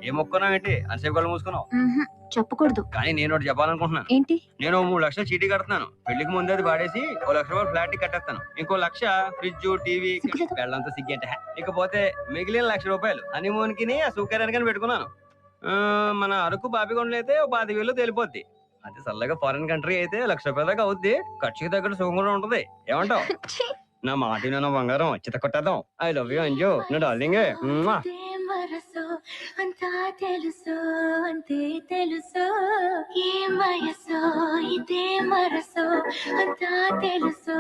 ఏ మొక్కున్నావు ఏంటి అసేపు కళ్ళు మూసుకున్నావు? చెప్పకూడదు. కానీ నేను ఒకటి చెప్పాలనుకుంటున్నాను. ఏంటి? నేను 3 లక్షలు చీటీ కడుతున్నాను. పెళ్లికి ముందే అది వాడేసి 1 లక్ష రూపాయలు ఫ్లాట్ కట్టేస్తాను. ఇంకో 1,00,000 ఫ్రిడ్జ్, టీవీ, పెళ్ళంతా సిగ్గంటే. ఇకపోతే మిగిలిన 1,00,000 రూపాయలు హనీమూన్ కి ఆ సౌకర్యానికి పెట్టుకున్నాను. మన అరకు బాబిగొండలు అయితే 25,000 తెలిపోద్ది. అదే చల్లగా ఫారెన్ కంట్రీ అయితే 1,00,000 రూపాయల దాకా అవుద్ది. ఖర్చుకి తగ్గట్టు సుఖం కూడా ఉంటది. ఏమంటావు? నా మాట నా బంగారం చిత్త కొట్టేద్దాం. ఐ లవ్ యూ అంజు నా డార్లింగ్. అంతా తెలుసు అంతే తెలుసు ఏం వయసు ఇదే మరసు అంతా తెలుసు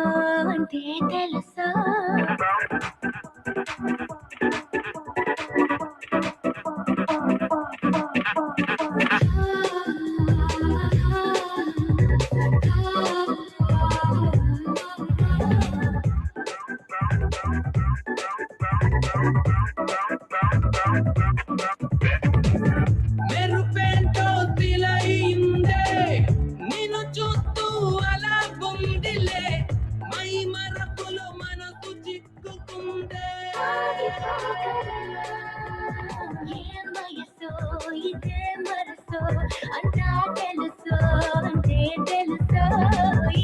అంతే తెలుసు. మెరుపేంటో తిలయిందే నిన్ను చూస్తూ అలా గుండిలే మై మరపులో మనకు చిక్కుకుందే. ఏం వయసు ఇదే మరసు అంతా తెలుసు అంతే తెలుసు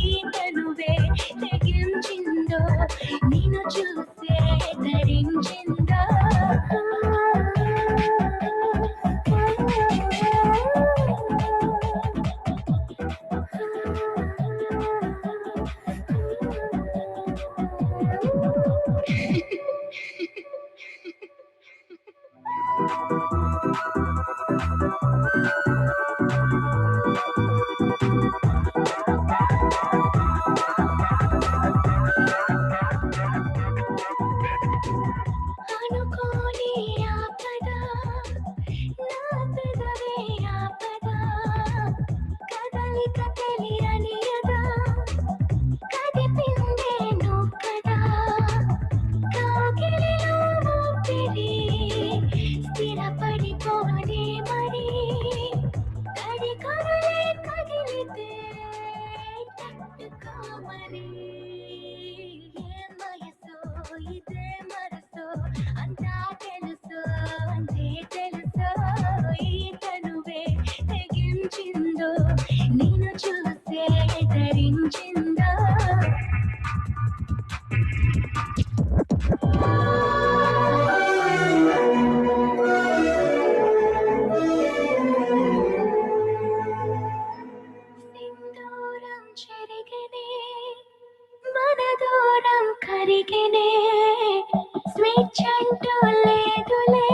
ఈ తనువే తెగించిందో నిన్ను చూసే ధరించిందో. అనుకోని ఆపద నా పెదవే ఆపద కదలిక తెలియనియదా కదిపిందే నువ్వు కాకిలిలో ఊపిరి స్థిరపడిపోనే మరి కడి కదలే కదిలితే తట్టుకో మరి. ఏం వయసు ఇదే మరసు అంతా తెలుసు అంతే తెలుసు ఈ తనువే తెగించిందో నిన్ను చూసే ధరించిందో. సింధూరం చెరిగినే మన దూరం కరిగినే స్వేచ్ఛంటూ లేదులే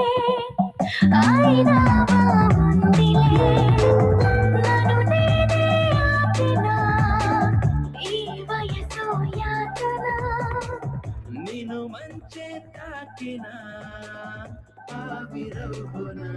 అయినా బాగుందిలే నన్ను నేనే ఆపినా ఈ వయసు యాతన. నిన్ను మంచే తాకినా ఆవిరవునా